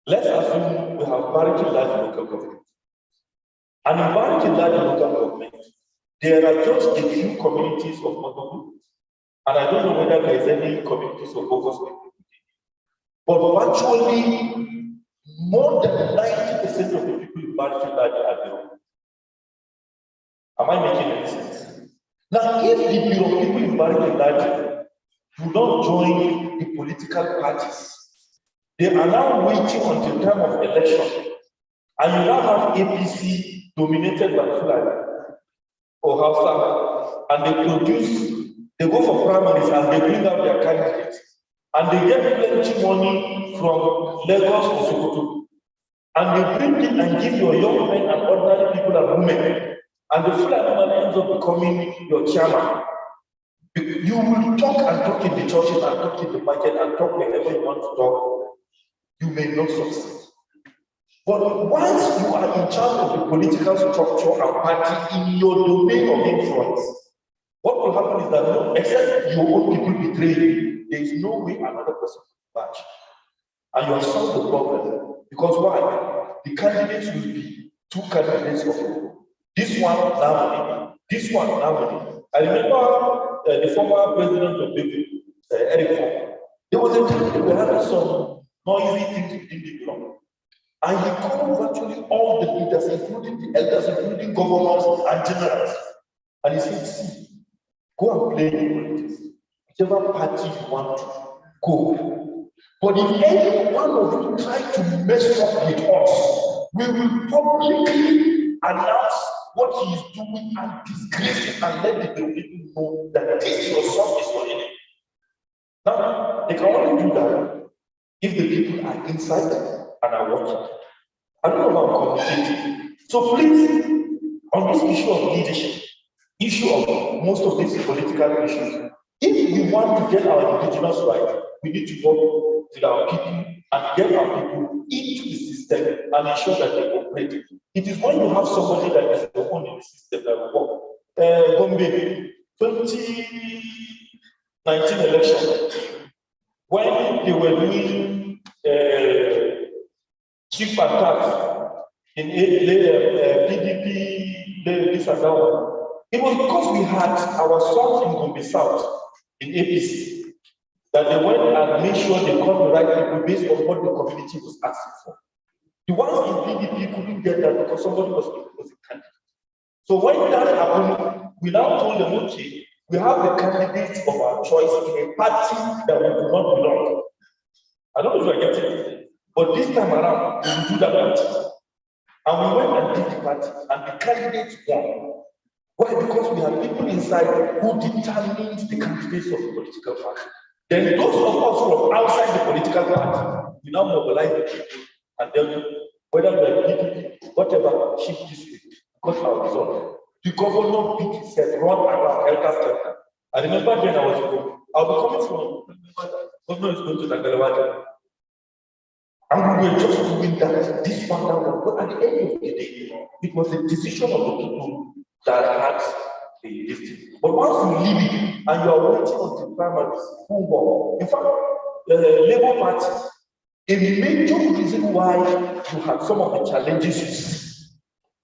Let's assume we have Bariki Large local government. And in Bariki Large local government, there are just a few communities of Motobu, and I don't know whether there is any communities of Bogos people. But virtually more than 90% of the people in Bariki Large are there. Am I making any sense? Now, if the people in Bariki Large do not join the political parties, they are now waiting until the time of election, and you now have APC dominated by Fulani or Hausa, and they go for primaries and they bring out their candidates, and they get plenty money from Lagos or Sokoto, and they bring it and give your young men and ordinary people and women, and the Fulani man ends up becoming your chairman. You will talk and talk in the churches and talk in the market and talk wherever you want to talk. You may not succeed. But once you are in charge of the political structure and party in your domain of influence, what will happen is that no, except your own people betray you, there is no way another person will match. And you have solved the problem. Because why? The candidates will be two candidates of you. This one now, this one now. I remember the former president of Benin, Eric Fong. There was a time they were having some noisy things within the club. And he called virtually all the leaders, including the elders, including governors and generals. And he said, see, go and play in politics. Whichever party you want to, go. But if any one of you try to mess up with us, we will publicly announce what he is doing and disgrace it and let the people know that this your son is for him. Now, they can only do that if the people are inside and are working. I don't know about communicating. So please, on this issue of leadership, issue of most of these political issues, if you want to get our indigenous rights, we need to work with our people and get our people into the system and ensure that they operate. It is when you have somebody that is open in the system that will work. Gombe, 2019 election, when they were doing chief attack in PDP, this and that one, it was because we had our sons in Gombe South in APC that they went and made sure they got the right people based on what the community was asking for. The ones in PDP couldn't get that because somebody was a candidate. So when that happened, we now told them, okay, we have the candidates of our choice in a party that we do not belong. I don't know if you are getting it, but this time around, we will do that party. And we went and did the party, and the candidates won. Why? Because we have people inside who determined the candidates of the political party. Then those of us from outside the political party, we now mobilize the people and then whether we're PDP, whatever, shift this way, got our result. The governor beat himself, run around, helter-skelter. I remember then I was going, I'll be coming from, governor is going to Nagalawaja. And we were just doing that, this one, that one. But at the end of the day, it was a decision of the people that had the destiny. But once you leave it and you are waiting until primaries, who won? In fact, the Labour Party, a major reason why you had some of the challenges you see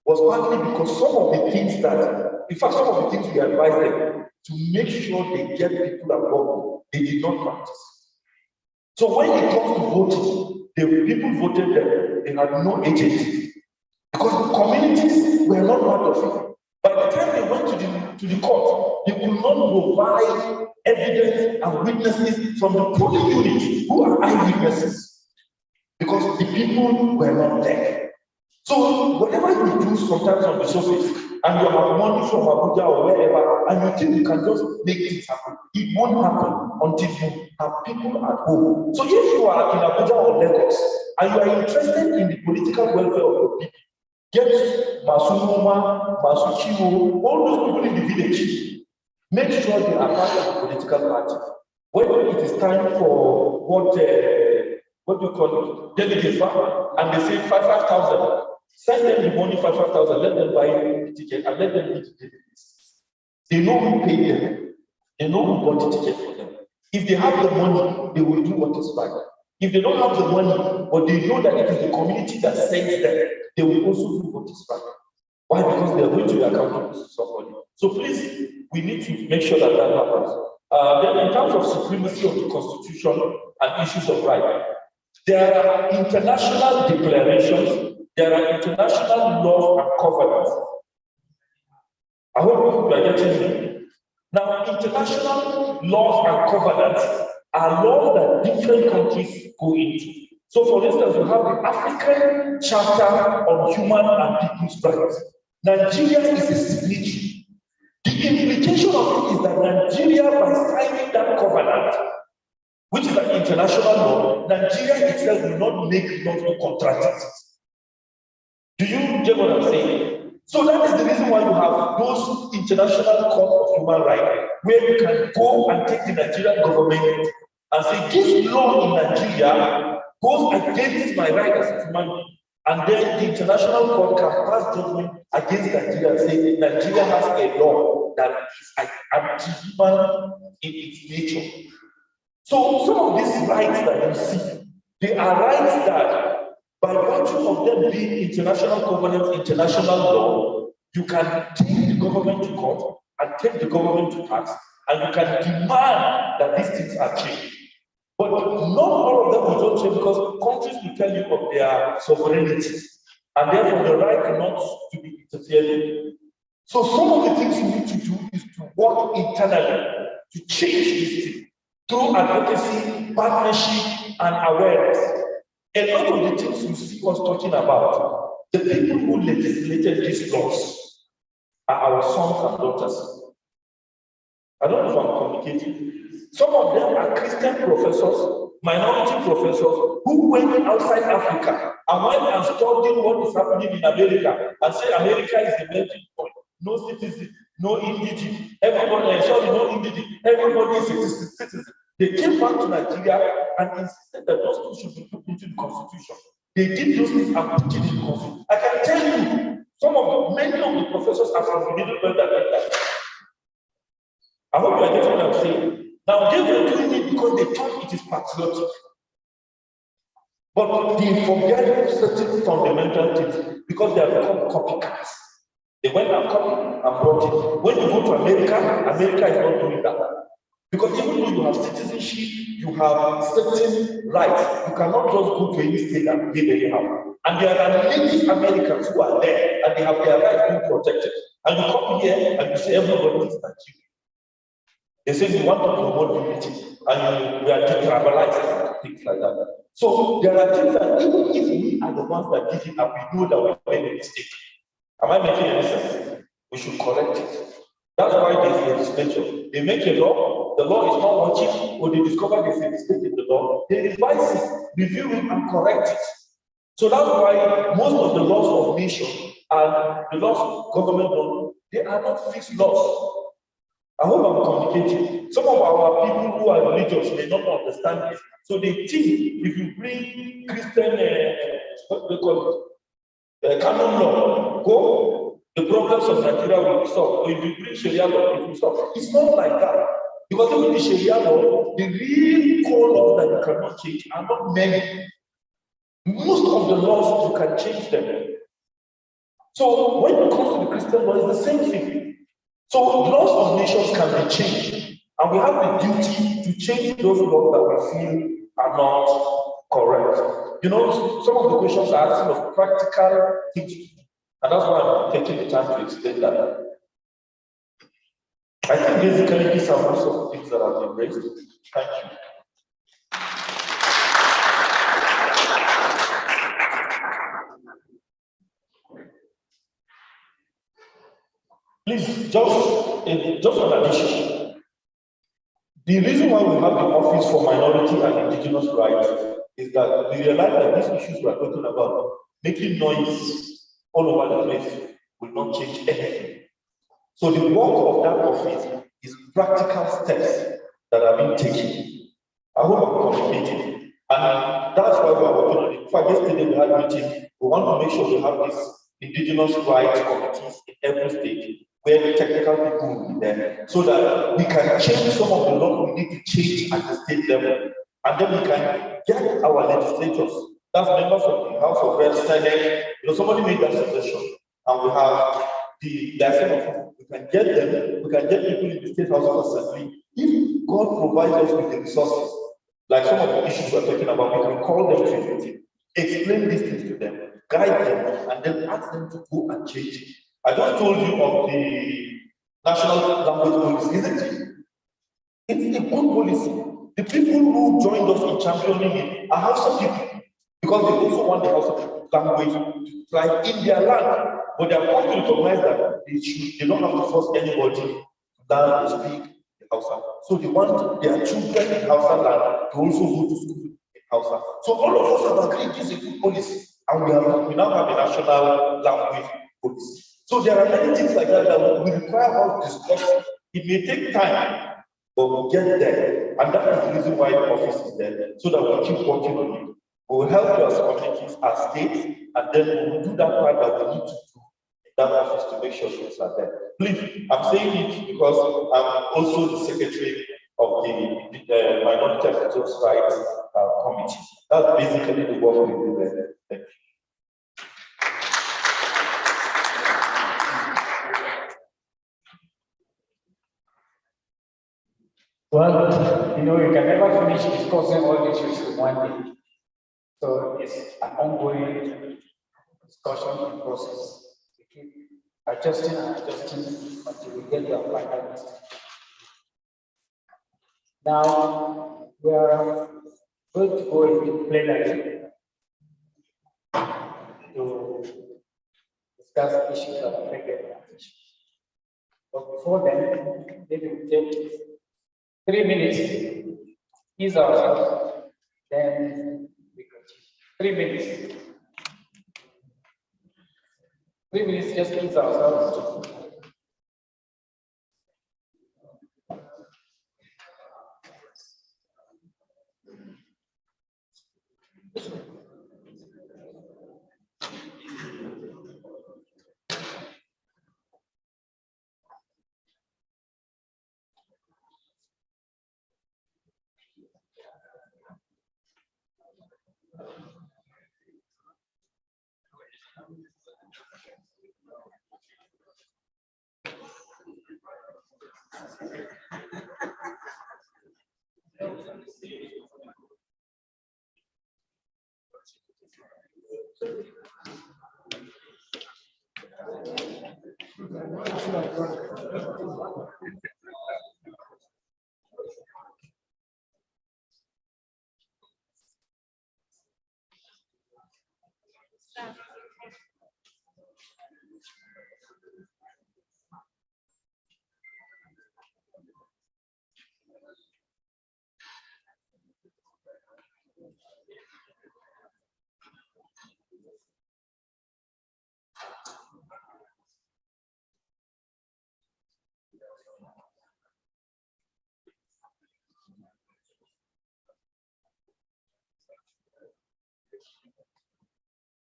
was partly because some of the things that, in fact, some of the things we advised them to make sure they get people involved, they did not practice. So when it comes to voting, the people voted them, they had no agent. Because the communities were not part of it. By the time they went to the court, they could not provide evidence and witnesses from the polling units who are eyewitnesses. Because the people were not there. So whatever you do sometimes on the surface, and you have money from Abuja or wherever, and you think you can just make things happen, it won't happen until you have people at home. So if you are in Abuja or Lagos, and you are interested in the political welfare of your people, get Masunoma, Masuchiwo, all those people in the village, make sure they are part of the political party. When it is time for what do you call it, delegates, and they say 5,000, send them the money 5,000, let them buy the ticket and let them meet the delegates. They know who paid them, they know who bought the ticket for them. If they have the money, they will do what is right. If they don't have the money, but they know that it is the community that sends them, they will also do what is right. Why? Because they are going to be accountable to somebody. So please, we need to make sure that that happens. Then in terms of supremacy of the Constitution and issues of right, there are international declarations, there are international laws and covenants. I hope you are getting me. Now, international laws and covenants are laws that different countries go into. So, for instance, you have the African Charter on Human and People's Rights. Nigeria is a signatory. The implication of it is that Nigeria, by signing that covenant, which is an international law, Nigeria itself will not make laws to contradict it. Do you get what I'm saying? So that is the reason why you have those international courts of human rights, where you can go and take the Nigerian government and say, this law in Nigeria goes against my right as a human being. And then the international court can pass judgment against Nigeria and say, Nigeria has a law that is anti-human in its nature. So some of these rights that you see, they are rights that, by virtue of them being international covenants, international law, you can take the government to court and take the government to task, and you can demand that these things are changed. But not all of them will not change, because countries will tell you of their sovereignty, and therefore the right not to be interfered with. So some of the things you need to do is to work internally to change this thing through advocacy, partnership, and awareness. A lot of the things you see us talking about, the people who legislated these laws are our sons and daughters. I don't know if I'm communicating. Some of them are Christian professors, minority professors, who went outside Africa and went and studied what is happening in America and say America is the melting point. No citizen, no indigene, everybody, sorry, no indigene, everybody is a citizen. They came back to Nigeria and insisted that those things should be put into the constitution. They did those things and put it in the constitution. I can tell you, many of the professors are from the middle belt that did that. I hope you are getting what I'm saying. Now they were doing it because they thought it is patriotic. But they forget certain fundamental things because they have become copycats. They went and copied and brought it. When you go to America, America is not doing that. Because even though you have citizenship, you have certain rights. You cannot just go to any state and behave anyhow. And there are Native Americans who are there and they have their rights being protected. And you come here and you say everybody is Nigerian. They say you want to promote unity and we are detribalized and things like that. So there are things that even if we are the ones that did it and we know that we made a mistake, am I making any sense? We should correct it. That's why there's legislation. They make a law, the law is not watching, or they discover there's a mistake in the law, they revise it, review it, and correct it. So that's why most of the laws of nation and the laws of government law, they are not fixed laws. I hope I'm communicating. Some of our people who are religious may not understand this. So they think if you bring Christian, what they call it, canon law, go, the problems of Nigeria will be solved. Or if you bring Sharia law, it will solve. It's not like that. Because even the Sharia law, the real core laws that you cannot change are not many. Most of the laws, you can change them. So when it comes to the Christian law, it's the same thing. So laws of nations can be changed, and we have the duty to change those laws that we feel are not correct. You know, some of the questions are asking of practical things, and that's why I'm taking the time to explain that. I think basically these are most of the things that have been raised. Thank you. Please, just an addition. The reason why we have the Office for Minority and Indigenous Rights is that we realize that these issues we are talking about, making noise all over the place, will not change anything. So the work of that office is practical steps that are being taken. I hope I'm communicating. And that's why we are working on it. In fact, yesterday we had a meeting. We want to make sure we have these indigenous rights committees in every state where the technical people will be there, so that we can change some of the law we need to change at the state level. And then we can get our legislators, that's members of the House of Reps, Senate, somebody made that suggestion. And we have the Assembly. We can get them, we can get people in the State House of Assembly. If God provides us with the resources, like some of the issues we're talking about, we can call them to a meeting, explain these things to them, guide them, and then ask them to go and change it. I just told you of the National Language Policy, isn't it? It's a good policy. The people who joined us in championing it are Hausa people, because they also want the Hausa language to thrive in their land. But they are going to recognize that they don't have to force anybody to learn to speak the Hausa. So they want their children in Hausa land to also go to school in Hausa. So all of us have agreed this is a good policy, and we now have a national language policy. So there are many things like that that will require us discussion. It may take time, but we'll get there. And that is the reason why the office is there, so that we'll keep working on it. We will help you as communities, as states, and then we will do that part that we need to do in that office to make sure things are there. Please, I'm saying it because I'm also the secretary of the Minority and Indigenous Rights Committee. That's basically the work we do there. Thank you. Well, you can never finish discussing all these issues in one day. So it's an ongoing discussion and process. We keep adjusting and adjusting until we get the final list. Now, we are going to go into plenary to discuss issues that affect the organization. But before then, maybe we take 3 minutes, ease ourselves, then we continue. 3 minutes. 3 minutes, just ease ourselves.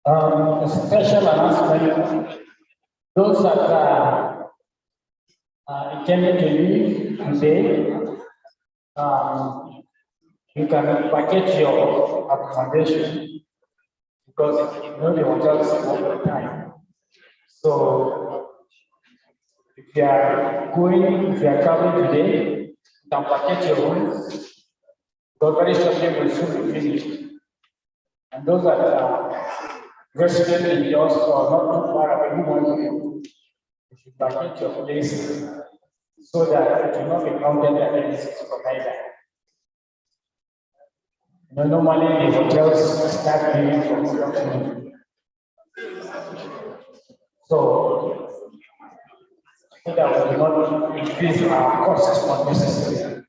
A special announcement. Those that are intending to leave today, you can package your accommodation because you know the hotels all the time. So if you are traveling today, you can package your rooms because very shortly will soon be finished. And those that are resident in yours or not too far away, who want to, you should package your place so that it will not be counted against Conaecda. Normally the hotels start paying from production. So that will not increase our costs unnecessarily.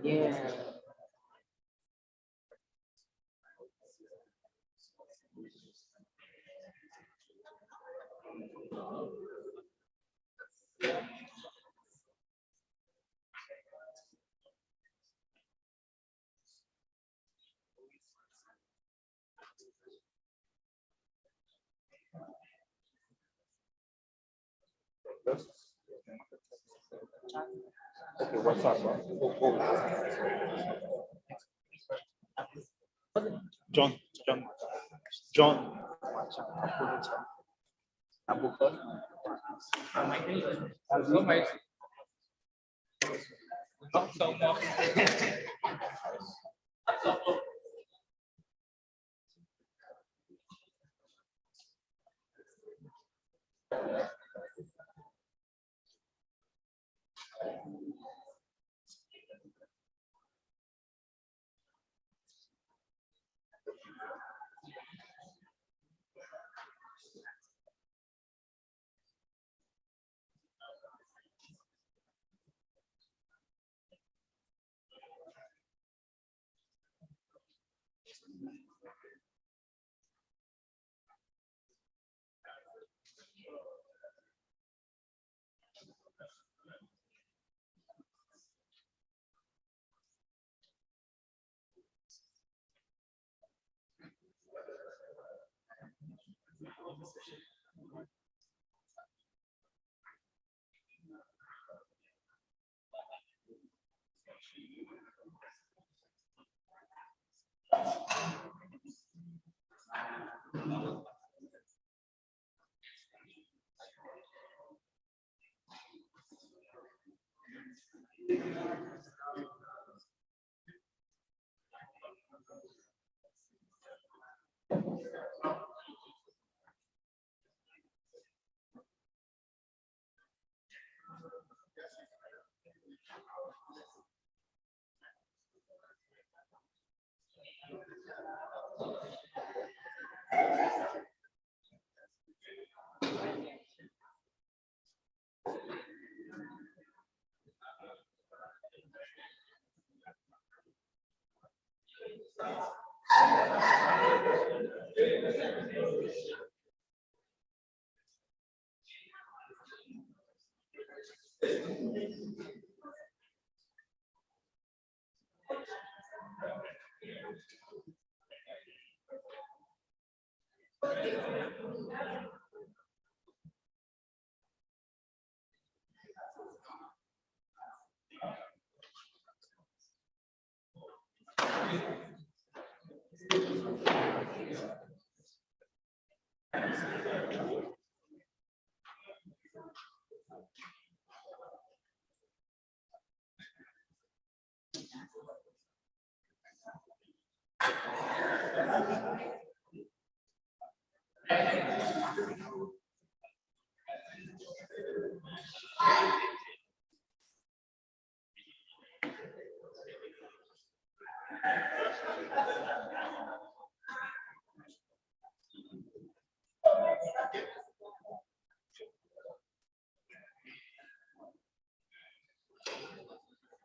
Yeah. Okay, what's up? John. Not so much.